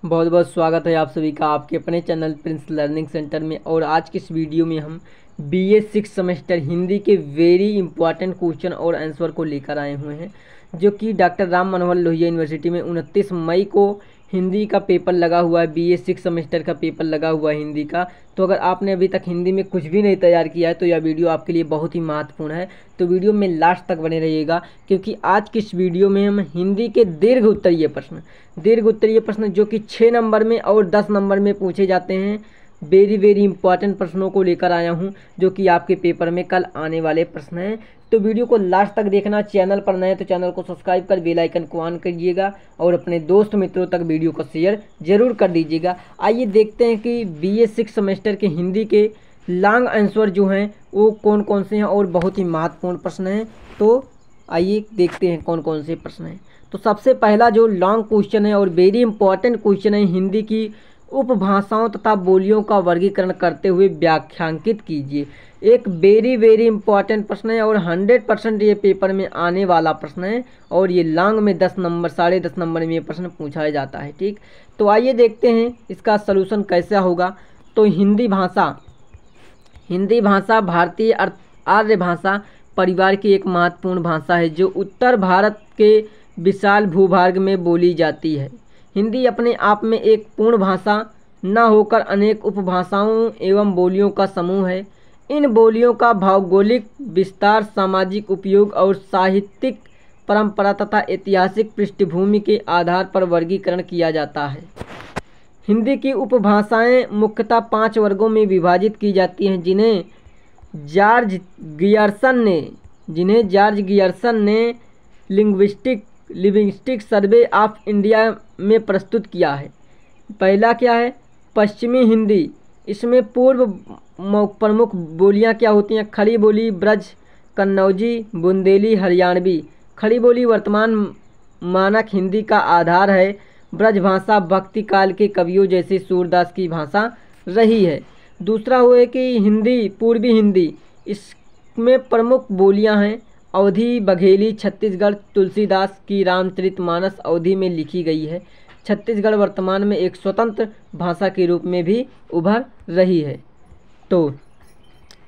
बहुत बहुत स्वागत है आप सभी का आपके अपने चैनल प्रिंस लर्निंग सेंटर में। और आज की इस वीडियो में हम बीए 6 सेमेस्टर हिंदी के वेरी इंपॉर्टेंट क्वेश्चन और आंसर को लेकर आए हुए हैं, जो कि डॉक्टर राम मनोहर लोहिया यूनिवर्सिटी में 29 मई को हिंदी का पेपर लगा हुआ है। बीए 6 सेमेस्टर का पेपर लगा हुआ है हिंदी का। तो अगर आपने अभी तक हिंदी में कुछ भी नहीं तैयार किया है तो यह वीडियो आपके लिए बहुत ही महत्वपूर्ण है। तो वीडियो में लास्ट तक बने रहिएगा, क्योंकि आज की इस वीडियो में हम हिंदी के दीर्घ उत्तरीय प्रश्न जो कि 6 नंबर में और 10 नंबर में पूछे जाते हैं, वेरी इंपॉर्टेंट प्रश्नों को लेकर आया हूं, जो कि आपके पेपर में कल आने वाले प्रश्न हैं। तो वीडियो को लास्ट तक देखना। चैनल पर नए तो चैनल को सब्सक्राइब कर बेल आइकन को ऑन करिएगा और अपने दोस्त मित्रों तक वीडियो को शेयर जरूर कर दीजिएगा। आइए देखते हैं कि बीए 6 सेमेस्टर के हिंदी के लॉन्ग आंसर जो हैं वो कौन कौन से हैं और बहुत ही महत्वपूर्ण प्रश्न हैं। तो आइए देखते हैं कौन कौन से प्रश्न हैं। तो सबसे पहला जो लॉन्ग क्वेश्चन है और वेरी इंपॉर्टेंट क्वेश्चन है, हिंदी की उपभाषाओं तथा बोलियों का वर्गीकरण करते हुए व्याख्यांकित कीजिए। एक वेरी इंपॉर्टेंट प्रश्न है और 100% ये पेपर में आने वाला प्रश्न है। और ये लॉन्ग में 10 नंबर 10.5 नंबर में ये प्रश्न पूछा जाता है। ठीक, तो आइए देखते हैं इसका सलूशन कैसा होगा। तो हिंदी भाषा भारतीय आर्य भाषा परिवार की एक महत्वपूर्ण भाषा है, जो उत्तर भारत के विशाल भूभाग में बोली जाती है। हिंदी अपने आप में एक पूर्ण भाषा न होकर अनेक उपभाषाओं एवं बोलियों का समूह है। इन बोलियों का भौगोलिक विस्तार, सामाजिक उपयोग और साहित्यिक परंपरा तथा ऐतिहासिक पृष्ठभूमि के आधार पर वर्गीकरण किया जाता है। हिंदी की उपभाषाएं मुख्यतः 5 वर्गों में विभाजित की जाती हैं, जिन्हें जॉर्ज गियर्सन ने लिंग्विस्टिक सर्वे ऑफ इंडिया में प्रस्तुत किया है। पहला क्या है? पश्चिमी हिंदी। इसमें पूर्व प्रमुख बोलियां क्या होती हैं? खड़ी बोली, ब्रज, कन्नौजी, बुंदेली, हरियाणवी। खड़ी बोली वर्तमान मानक हिंदी का आधार है। ब्रज भाषा भक्ति काल के कवियों जैसे सूरदास की भाषा रही है। दूसरा हुआ कि पूर्वी हिंदी। इसमें प्रमुख बोलियां हैं अवधी, बघेली, छत्तीसगढ़। तुलसीदास की रामचरितमानस अवधी में लिखी गई है। छत्तीसगढ़ वर्तमान में एक स्वतंत्र भाषा के रूप में भी उभर रही है। तो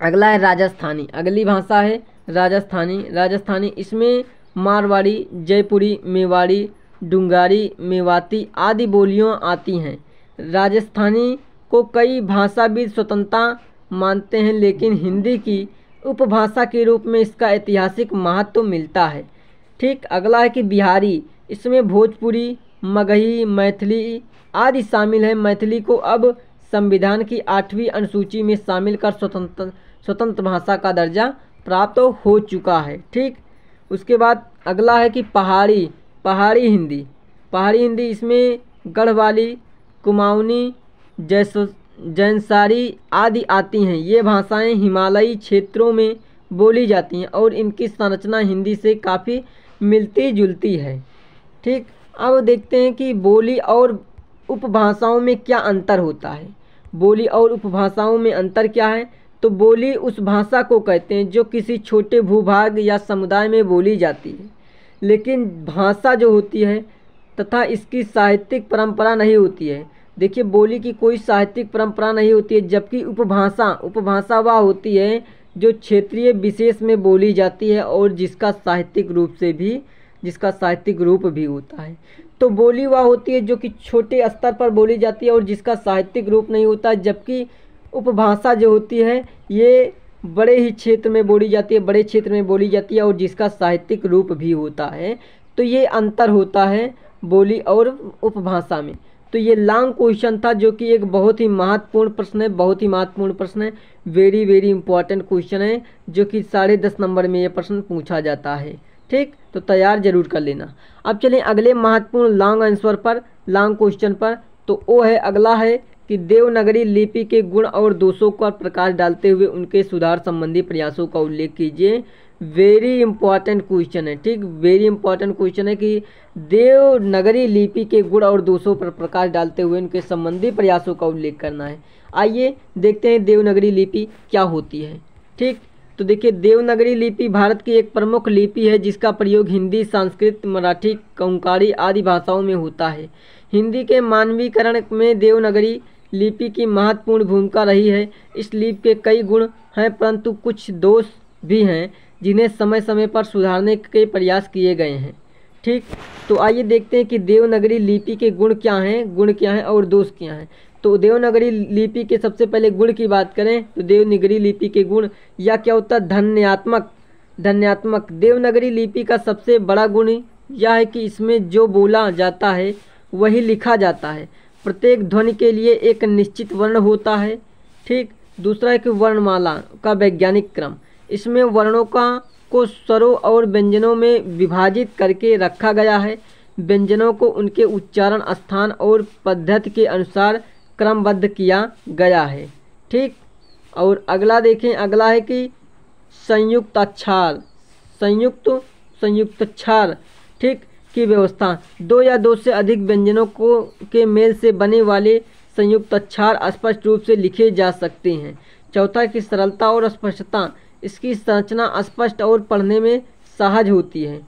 अगला है राजस्थानी। अगली भाषा है राजस्थानी। इसमें मारवाड़ी, जयपुरी, मेवाड़ी, डुंगारी, मेवाती आदि बोलियां आती हैं। राजस्थानी को कई भाषाविद स्वतंत्रता मानते हैं, लेकिन हिंदी की उपभाषा के रूप में इसका ऐतिहासिक महत्व मिलता है। ठीक, अगला है कि बिहारी। इसमें भोजपुरी, मगही, मैथिली आदि शामिल हैं। मैथिली को अब संविधान की 8वीं अनुसूची में शामिल कर स्वतंत्र भाषा का दर्जा प्राप्त हो चुका है। ठीक, उसके बाद अगला है कि पहाड़ी हिंदी। इसमें गढ़वाली, कुमाऊनी, जैनसारी आदि आती हैं। ये भाषाएं हिमालयी क्षेत्रों में बोली जाती हैं और इनकी संरचना हिंदी से काफ़ी मिलती जुलती है। ठीक, अब देखते हैं कि बोली और उपभाषाओं में क्या अंतर होता है। बोली और उपभाषाओं में अंतर क्या है? तो बोली उस भाषा को कहते हैं जो किसी छोटे भूभाग या समुदाय में बोली जाती है, लेकिन भाषा जो होती है तथा इसकी साहित्यिक परंपरा नहीं होती है। देखिए, बोली की कोई साहित्यिक परंपरा नहीं होती है, जबकि उपभाषा वह होती है जो क्षेत्रीय विशेष में बोली जाती है और जिसका साहित्यिक रूप भी होता है। तो बोली वह होती है जो कि छोटे स्तर पर बोली जाती है और जिसका साहित्यिक रूप नहीं होता, जबकि उपभाषा जो होती है ये बड़े क्षेत्र में बोली जाती है और जिसका साहित्यिक रूप भी होता है। तो ये अंतर होता है बोली और उपभाषा में। तो ये लॉन्ग क्वेश्चन था, जो कि एक बहुत ही महत्वपूर्ण प्रश्न है। वेरी इंपॉर्टेंट क्वेश्चन है, जो कि 10.5 नंबर में ये प्रश्न पूछा जाता है। ठीक, तो तैयार जरूर कर लेना। अब चलें अगले महत्वपूर्ण लॉन्ग क्वेश्चन पर। तो वो है, अगला है कि देवनागरी लिपि के गुण और दोषों पर प्रकाश डालते हुए उनके सुधार संबंधी प्रयासों का उल्लेख कीजिए। वेरी इंपॉर्टेंट क्वेश्चन है। ठीक, वेरी इंपॉर्टेंट क्वेश्चन है कि देवनागरी लिपि के गुण और दोषों पर प्रकाश डालते हुए उनके संबंधी प्रयासों का उल्लेख करना है। आइए देखते हैं देवनागरी लिपि क्या होती है। ठीक, तो देखिए देवनागरी लिपि भारत की एक प्रमुख लिपि है जिसका प्रयोग हिंदी, संस्कृत, मराठी, कोंकणी आदि भाषाओं में होता है। हिंदी के मानवीकरण में देवनागरी लिपि की महत्वपूर्ण भूमिका रही है। इस लिपि के कई गुण हैं परंतु कुछ दोष भी हैं जिन्हें समय समय पर सुधारने के प्रयास किए गए हैं। ठीक, तो आइए देखते हैं कि देवनागरी लिपि के गुण क्या हैं और दोष क्या हैं। तो देवनागरी लिपि के सबसे पहले गुण की बात करें तो देवनागरी लिपि के गुण या क्या होता है, धन्यात्मक। देवनागरी लिपि का सबसे बड़ा गुण यह है कि इसमें जो बोला जाता है वही लिखा जाता है। प्रत्येक ध्वनि के लिए एक निश्चित वर्ण होता है। ठीक, दूसरा है कि वर्णमाला का वैज्ञानिक क्रम। इसमें वर्णों को स्वरों और व्यंजनों में विभाजित करके रखा गया है। व्यंजनों को उनके उच्चारण स्थान और पद्धति के अनुसार क्रमबद्ध किया गया है। ठीक, और अगला देखें, अगला है कि संयुक्त अक्षर ठीक की व्यवस्था। दो या दो से अधिक व्यंजनों के मेल से बने वाले संयुक्त अक्षर स्पष्ट रूप से लिखे जा सकते हैं। चौथा की सरलता और स्पष्टता। इसकी संरचना स्पष्ट और पढ़ने में सहज होती है।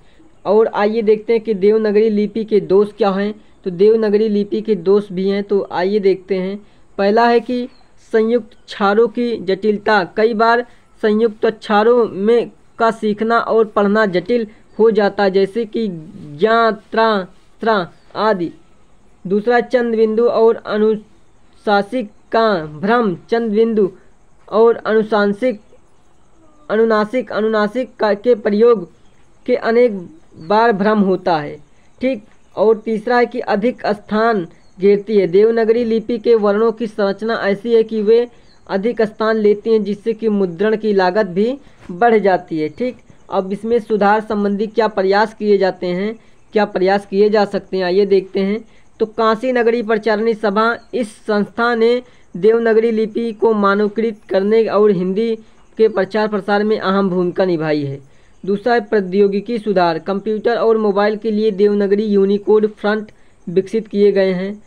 और आइए देखते हैं कि देवनागरी लिपि के दोष क्या हैं। तो देवनागरी लिपि के दोष भी हैं, तो आइए देखते हैं। पहला है कि संयुक्त अक्षरों की जटिलता। कई बार संयुक्त अक्षरों में का सीखना और पढ़ना जटिल हो जाता है, जैसे कि ज्ञा, त्रा आदि। दूसरा चंद बिंदु और अनुशासिक का भ्रम। चंद बिंदु और अनुनासिक के प्रयोग के अनेक बार भ्रम होता है। ठीक, और तीसरा है कि अधिक स्थान घेरती है। देवनागरी लिपि के वर्णों की संरचना ऐसी है कि वे अधिक स्थान लेती हैं जिससे कि मुद्रण की लागत भी बढ़ जाती है। ठीक, अब इसमें सुधार संबंधी क्या प्रयास किए जा सकते हैं, आइए देखते हैं। तो काशी नगरी प्रचारणी सभा, इस संस्था ने देवनागरी लिपि को मानकीकृत करने और हिंदी के प्रचार प्रसार में अहम भूमिका निभाई है। दूसरा है प्रौद्योगिकी सुधार। कंप्यूटर और मोबाइल के लिए देवनागरी यूनिकोड फ्रंट विकसित किए गए हैं।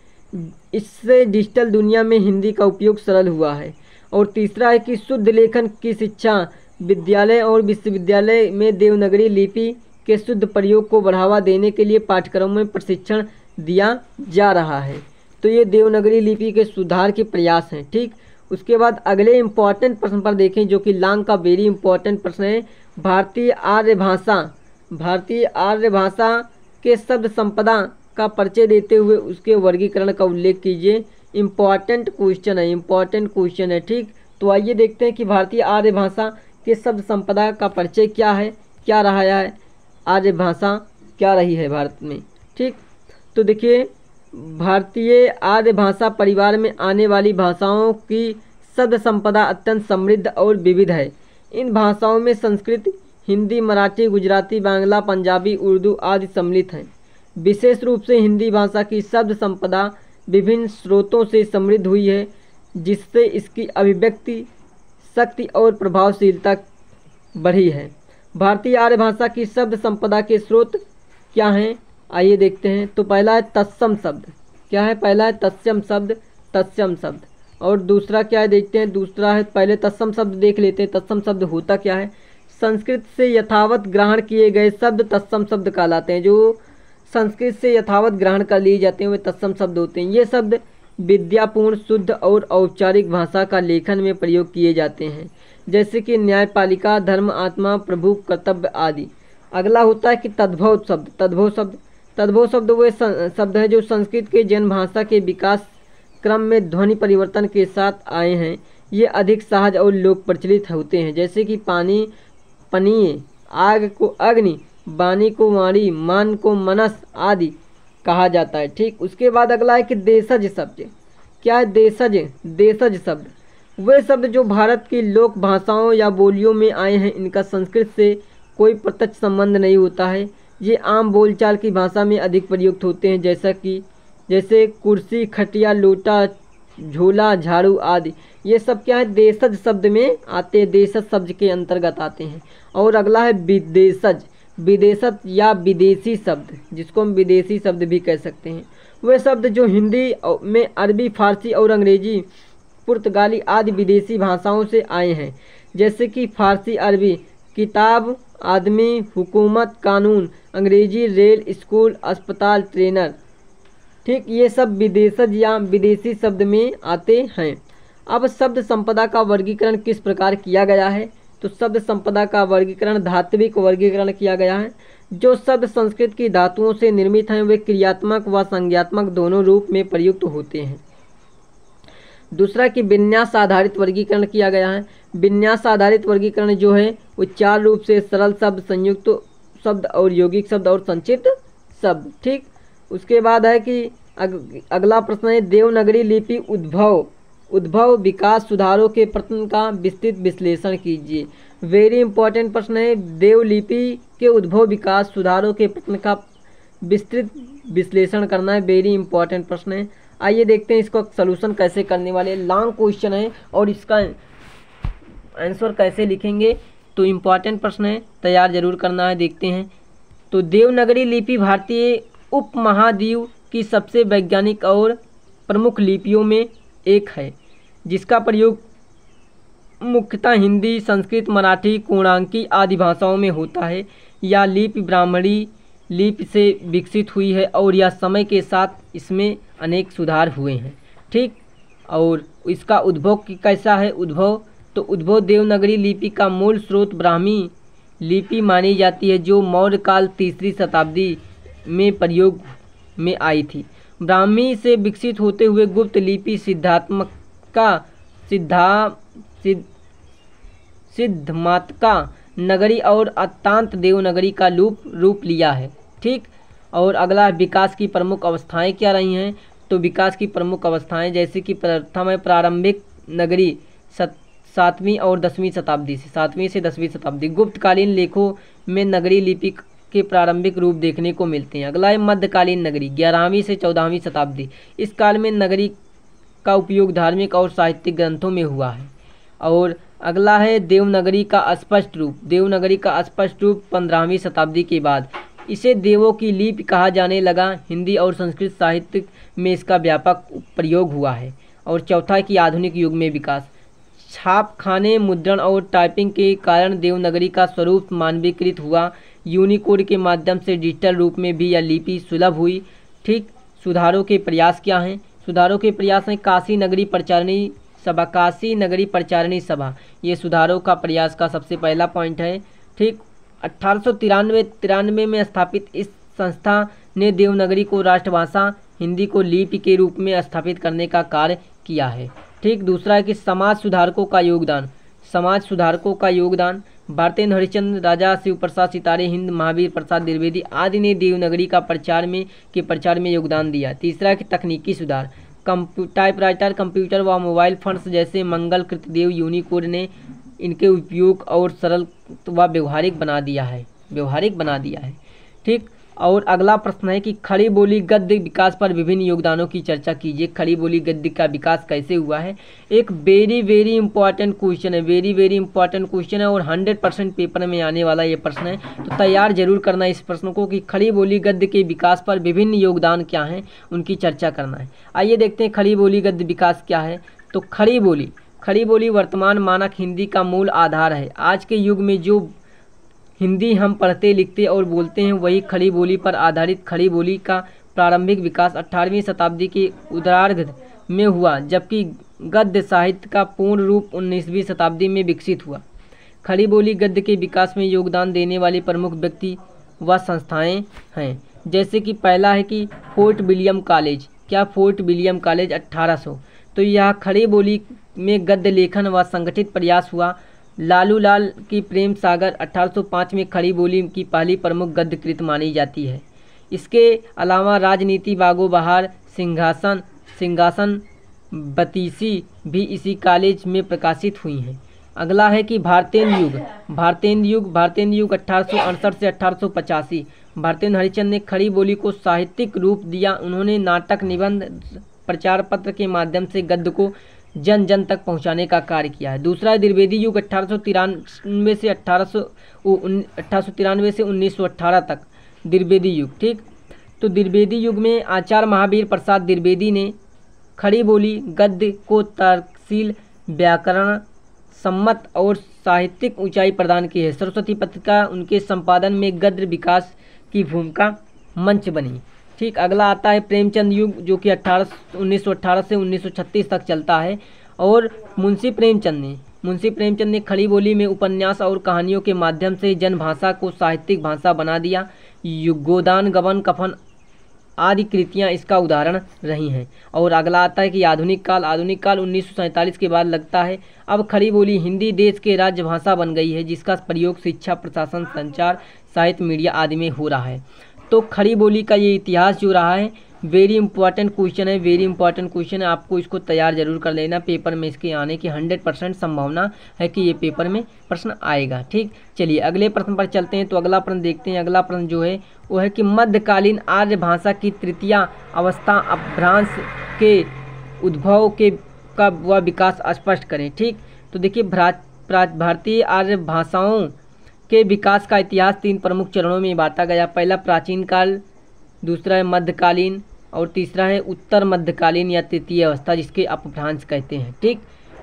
इससे डिजिटल दुनिया में हिंदी का उपयोग सरल हुआ है। और तीसरा है कि शुद्ध लेखन की शिक्षा। विद्यालय और विश्वविद्यालय में देवनागरी लिपि के शुद्ध प्रयोग को बढ़ावा देने के लिए पाठ्यक्रमों में प्रशिक्षण दिया जा रहा है। तो ये देवनागरी लिपि के सुधार के प्रयास हैं। ठीक, उसके बाद अगले इम्पॉर्टेंट प्रश्न पर देखें जो कि लॉन्ग का वेरी इंपॉर्टेंट प्रश्न है। भारतीय आर्य भाषा के शब्द संपदा का परिचय देते हुए उसके वर्गीकरण का उल्लेख कीजिए। इम्पॉर्टेंट क्वेश्चन है। ठीक, तो आइए देखते हैं कि भारतीय आर्य भाषा के शब्द संपदा का परिचय क्या रहा है, आर्य भाषा क्या रही है भारत में। ठीक, तो देखिए भारतीय आर्य भाषा परिवार में आने वाली भाषाओं की शब्द संपदा अत्यंत समृद्ध और विविध है। इन भाषाओं में संस्कृत, हिंदी, मराठी, गुजराती, बांग्ला, पंजाबी, उर्दू आदि सम्मिलित हैं। विशेष रूप से हिंदी भाषा की शब्द संपदा विभिन्न स्रोतों से समृद्ध हुई है जिससे इसकी अभिव्यक्ति शक्ति और प्रभावशीलता बढ़ी है। भारतीय आर्य भाषा की शब्द संपदा के स्रोत क्या हैं, आइए देखते हैं। तो पहला है तत्सम शब्द। क्या है? पहला है तत्सम शब्द। और दूसरा क्या है देखते हैं। दूसरा है, पहले तत्सम शब्द देख लेते हैं। तत्सम शब्द होता क्या है? संस्कृत से यथावत ग्रहण किए गए शब्द तत्सम शब्द कहलाते हैं। जो संस्कृत से यथावत ग्रहण कर लिए जाते हैं वे तत्सम शब्द होते हैं। ये शब्द विद्यापूर्ण, शुद्ध और औपचारिक भाषा का लेखन में प्रयोग किए जाते हैं, जैसे कि न्यायपालिका, धर्म, आत्मा, प्रभु, कर्तव्य आदि। अगला होता है कि तद्भव शब्द वे शब्द हैं जो संस्कृत के जनभाषा के विकास क्रम में ध्वनि परिवर्तन के साथ आए हैं। ये अधिक सहज और लोक प्रचलित होते हैं, जैसे कि पानी, पनीय, आग को अग्नि, वाणी को वाणी, मान को मनस आदि कहा जाता है। ठीक, उसके बाद अगला है कि देशज शब्द। क्या है? देशज शब्द वे शब्द जो भारत की लोक भाषाओं या बोलियों में आए हैं। इनका संस्कृत से कोई प्रत्यक्ष संबंध नहीं होता है। ये आम बोलचाल की भाषा में अधिक प्रयुक्त होते हैं, जैसे कुर्सी, खटिया, लोटा, झोला, झाड़ू आदि। ये सब क्या है? देशज शब्द में आते हैं, देशज शब्द के अंतर्गत आते हैं। और अगला है विदेशज या विदेशी शब्द, जिसको हम विदेशी शब्द भी कह सकते हैं। वे शब्द जो हिंदी में अरबी, फारसी और अंग्रेजी, पुर्तगाली आदि विदेशी भाषाओं से आए हैं। जैसे कि फारसी, अरबी, किताब, आदमी, हुकूमत, कानून, अंग्रेजी, रेल, स्कूल, अस्पताल, ट्रेनर। ठीक, ये सब विदेशज या विदेशी शब्द में आते हैं। अब शब्द संपदा का वर्गीकरण किस प्रकार किया गया है? तो शब्द संपदा का वर्गीकरण धात्विक वर्गीकरण किया गया है। जो शब्द संस्कृत की धातुओं से निर्मित हैं वे क्रियात्मक व संज्ञात्मक दोनों रूप में प्रयुक्त होते हैं। दूसरा कि विन्यास आधारित वर्गीकरण किया गया है। विन्यास आधारित वर्गीकरण जो है वो चार रूप से सरल शब्द, संयुक्त शब्द और यौगिक शब्द और संक्षिप्त शब्द। ठीक, उसके बाद है कि अगला प्रश्न है देवनागरी लिपि उद्भव विकास सुधारों के प्रश्न का विस्तृत विश्लेषण कीजिए। वेरी इंपॉर्टेंट प्रश्न है, देवलिपि के उद्भव विकास सुधारों के प्रश्न का विस्तृत विश्लेषण करना है। वेरी इंपॉर्टेंट प्रश्न है। आइए देखते हैं इसको सलूशन कैसे करने वाले। लॉन्ग क्वेश्चन है और इसका आंसर कैसे लिखेंगे, तो इम्पॉर्टेंट प्रश्न है, तैयार जरूर करना है। देखते हैं। तो देवनागरी लिपि भारतीय उपमहाद्वीप की सबसे वैज्ञानिक और प्रमुख लिपियों में एक है, जिसका प्रयोग मुख्यतः हिंदी, संस्कृत, मराठी, कोणांकी आदि भाषाओं में होता है। यह लिपि ब्राह्मणी लिपि से विकसित हुई है और यह समय के साथ इसमें अनेक सुधार हुए हैं। ठीक, और इसका उद्भव कैसा है? उद्भव देवनागरी लिपि का मूल स्रोत ब्राह्मी लिपि मानी जाती है, जो मौर्य काल तीसरी शताब्दी में प्रयोग में आई थी। ब्राह्मी से विकसित होते हुए गुप्त लिपि सिद्धमातका नगरी और अतांत देवनागरी का रूप लिया है। ठीक, और अगला विकास की प्रमुख अवस्थाएं क्या रही हैं? तो विकास की प्रमुख अवस्थाएं जैसे कि प्रथम है प्रारंभिक नगरी 7वीं और 10वीं शताब्दी से 7वीं से 10वीं शताब्दी। गुप्तकालीन लेखों में नगरी लिपि के प्रारंभिक रूप देखने को मिलते हैं। अगला है मध्यकालीन नगरी 11वीं से 14वीं शताब्दी। इस काल में नगरी का उपयोग धार्मिक और साहित्यिक ग्रंथों में हुआ है। और अगला है देवनागरी का स्पष्ट रूप 15वीं शताब्दी के बाद। इसे देवों की लिपि कहा जाने लगा। हिंदी और संस्कृत साहित्य में इसका व्यापक प्रयोग हुआ है। और चौथा कि आधुनिक युग में विकास, छापखाने, मुद्रण और टाइपिंग के कारण देवनागरी का स्वरूप मानवीकृत हुआ। यूनिकोड के माध्यम से डिजिटल रूप में भी यह लिपि सुलभ हुई। ठीक, सुधारों के प्रयास क्या हैं? सुधारों के प्रयास हैं काशी नगरी परिचारिणी सभा, ये सुधारों का प्रयास का सबसे पहला पॉइंट है। ठीक, 1893 में स्थापित इस संस्था ने देवनागरी को राष्ट्रभाषा हिंदी को लिपि के रूप में स्थापित करने का कार्य किया है। ठीक, दूसरा है कि समाज सुधारकों का योगदान भारतेंद्र हरिश्चंद्र, राजा शिव प्रसाद सितारे, हिंद महावीर प्रसाद द्विवेदी आदि ने देवनागरी का प्रचार में योगदान दिया। तीसरा है कि तकनीकी सुधार, टाइपराइटर, कंप्यूटर व मोबाइल फोन्स जैसे मंगल कृतदेव यूनिकोड ने इनके उपयोग और सरल व व्यवहारिक बना दिया है। ठीक, और अगला प्रश्न है कि खड़ी बोली गद्य विकास पर विभिन्न योगदानों की चर्चा कीजिए। खड़ी बोली गद्य का विकास कैसे हुआ है? एक वेरी इंपॉर्टेंट क्वेश्चन है और 100% पेपर में आने वाला ये प्रश्न है, तो तैयार जरूर करना इस प्रश्न को कि खड़ी बोली गद्य के विकास पर विभिन्न योगदान क्या हैं, उनकी चर्चा करना है। आइए देखते हैं खड़ी बोली गद्य विकास क्या है। तो खड़ी बोली वर्तमान मानक हिंदी का मूल आधार है। आज के युग में जो हिंदी हम पढ़ते, लिखते और बोलते हैं वही खड़ी बोली पर आधारित। खड़ी बोली का प्रारंभिक विकास 18वीं शताब्दी के उत्तरार्ध में हुआ, जबकि गद्य साहित्य का पूर्ण रूप 19वीं शताब्दी में विकसित हुआ। खड़ी बोली गद्य के विकास में योगदान देने वाले प्रमुख व्यक्ति व संस्थाएं हैं, जैसे कि पहला है कि फोर्ट विलियम कॉलेज। क्या फोर्ट विलियम कॉलेज 1800, तो यह खड़ी बोली में गद्य लेखन व संगठित प्रयास हुआ। लालू लाल की प्रेम सागर 1805 में खड़ी बोली की पहली प्रमुख गद्य कृत मानी जाती है। इसके अलावा राजनीति, बागो बहार, सिंहासन बतीसी भी इसी कॉलेज में प्रकाशित हुई हैं। अगला है कि भारतेंद्र युग 1868 से 1885। भारतेंद्र हरिश्चंद्र ने खड़ी बोली को साहित्यिक रूप दिया। उन्होंने नाटक, निबंध, प्रचार पत्र के माध्यम से गद्य को जन जन तक पहुंचाने का कार्य किया है। दूसरा है द्विवेदी युग 1893 से 1918 तक द्विवेदी युग। ठीक, तो द्विवेदी युग में आचार्य महावीर प्रसाद द्विवेदी ने खड़ी बोली गद्य को तर्कशील, व्याकरण सम्मत और साहित्यिक ऊंचाई प्रदान की है। सरस्वती पत्रिका उनके संपादन में गद्य विकास की भूमिका मंच बनी। ठीक, अगला आता है प्रेमचंद युग, जो कि 1918 से 1936 तक चलता है। और मुंशी प्रेमचंद ने खड़ी बोली में उपन्यास और कहानियों के माध्यम से जनभाषा को साहित्यिक भाषा बना दिया। गोदान, गबन, कफन आदि कृतियाँ इसका उदाहरण रही हैं। और अगला आता है कि आधुनिक काल 1947 के बाद लगता है। अब खड़ी बोली हिंदी देश के राज्य भाषा बन गई है, जिसका प्रयोग शिक्षा, प्रशासन, संचार, साहित्य, मीडिया आदि में हो रहा है। तो खड़ी बोली का ये इतिहास जो रहा है, वेरी इंपॉर्टेंट क्वेश्चन है, आपको इसको तैयार जरूर कर लेना। पेपर में इसके आने की 100% संभावना है कि ये पेपर में प्रश्न आएगा। ठीक, चलिए अगले प्रश्न पर चलते हैं। तो अगला प्रश्न देखते हैं। अगला प्रश्न जो है वो है कि मध्यकालीन आर्य भाषा की तृतीय अवस्था अपभ्रंश के उद्भव का व विकास स्पष्ट करें। ठीक, तो देखिए भारतीय आर्य भाषाओं के विकास का इतिहास 3 प्रमुख चरणों में बांटा गया। पहला प्राचीन काल, दूसरा है मध्यकालीन और तीसरा है उत्तर मध्यकालीन या तृतीय अवस्था, जिसके अपभ्रंश कहते हैं। ठीक,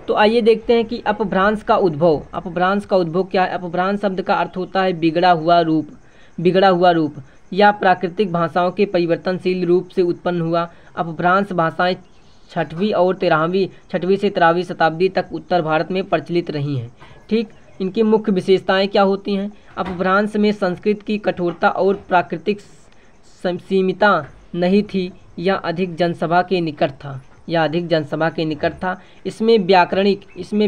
तो आइए देखते हैं कि अपभ्रंश का उद्भव क्या है। अपभ्रंश शब्द का अर्थ होता है बिगड़ा हुआ रूप या प्राकृतिक भाषाओं के परिवर्तनशील रूप से उत्पन्न हुआ। अपभ्रंश भाषाएं 6वीं से 13वीं शताब्दी तक उत्तर भारत में प्रचलित रही हैं। ठीक, इनकी मुख्य विशेषताएं क्या होती हैं। अपभ्रंश में संस्कृत की कठोरता और प्राकृतिक सीमितता नहीं थी या अधिक जनसभा के निकट था। इसमें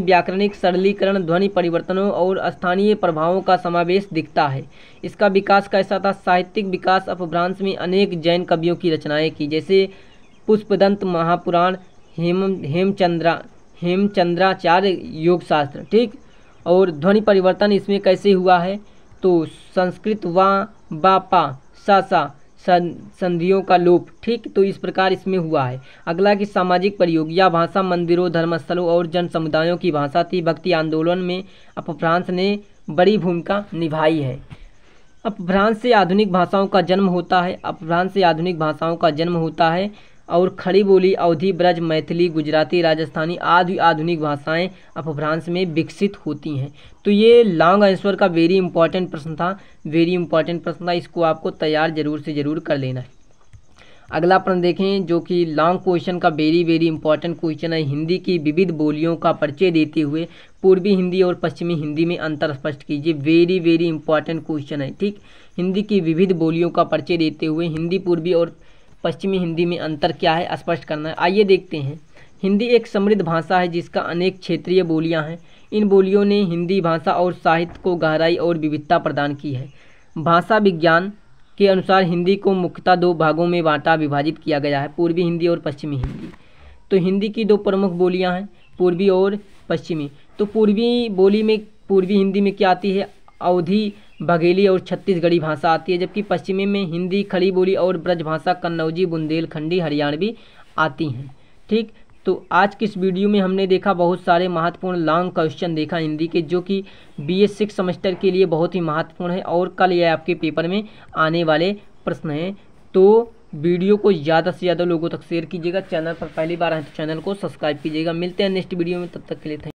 व्याकरणिक सरलीकरण, ध्वनि परिवर्तनों और स्थानीय प्रभावों का समावेश दिखता है। इसका विकास कैसा था। साहित्यिक विकास अपभ्रंश में अनेक जैन कवियों की रचनाएं की, जैसे पुष्पदंत महापुराण, हेमचंद्राचार्य योग शास्त्र। ठीक, और ध्वनि परिवर्तन इसमें कैसे हुआ है, तो संस्कृत वा बा पा सा सा संधियों का लोप। ठीक, तो इस प्रकार इसमें हुआ है। अगला कि सामाजिक प्रयोग, यह भाषा मंदिरों, धर्मस्थलों और जन समुदायों की भाषा थी। भक्ति आंदोलन में अपभ्रंश ने बड़ी भूमिका निभाई है। अपभ्रंश से आधुनिक भाषाओं का जन्म होता है और खड़ी बोली, अवधी, ब्रज, मैथिली, गुजराती, राजस्थानी आदि आधुनिक भाषाएं अपभ्रंश में विकसित होती हैं। तो ये लॉन्ग आंसर का वेरी इंपॉर्टेंट प्रश्न था। इसको आपको तैयार जरूर कर लेना है। अगला प्रश्न देखें, जो कि लॉन्ग क्वेश्चन का वेरी इंपॉर्टेंट क्वेश्चन है। हिंदी की विविध बोलियों का परिचय देते हुए पूर्वी हिंदी और पश्चिमी हिंदी में अंतर स्पष्ट कीजिए। वेरी इंपॉर्टेंट क्वेश्चन है। ठीक, हिंदी की विविध बोलियों का परिचय देते हुए हिंदी पूर्वी और पश्चिमी हिंदी में अंतर क्या है, स्पष्ट करना है। आइए देखते हैं। हिंदी एक समृद्ध भाषा है जिसका अनेक क्षेत्रीय बोलियां हैं। इन बोलियों ने हिंदी भाषा और साहित्य को गहराई और विविधता प्रदान की है। भाषा विज्ञान के अनुसार हिंदी को मुख्यतः 2 भागों में विभाजित किया गया है, पूर्वी हिंदी और पश्चिमी हिंदी। तो हिंदी की 2 प्रमुख बोलियाँ हैं, पूर्वी और पश्चिमी। तो पूर्वी हिंदी में क्या आती है, अवधी, बघेली और छत्तीसगढ़ी भाषा आती है, जबकि पश्चिमी में हिंदी, खड़ी बोली और ब्रज भाषा, कन्नौजी, बुंदेलखंडी, हरियाणवी आती हैं। ठीक, तो आज की इस वीडियो में हमने देखा बहुत सारे महत्वपूर्ण लॉन्ग क्वेश्चन देखा हिंदी के, जो कि BA 6 सेमेस्टर के लिए बहुत ही महत्वपूर्ण है और कल ये आपके पेपर में आने वाले प्रश्न हैं। तो वीडियो को ज़्यादा से ज़्यादा लोगों तक शेयर कीजिएगा। चैनल पर पहली बार आए तो चैनल को सब्सक्राइब कीजिएगा। मिलते हैं नेक्स्ट वीडियो में, तब तक के लिए थैंक यू।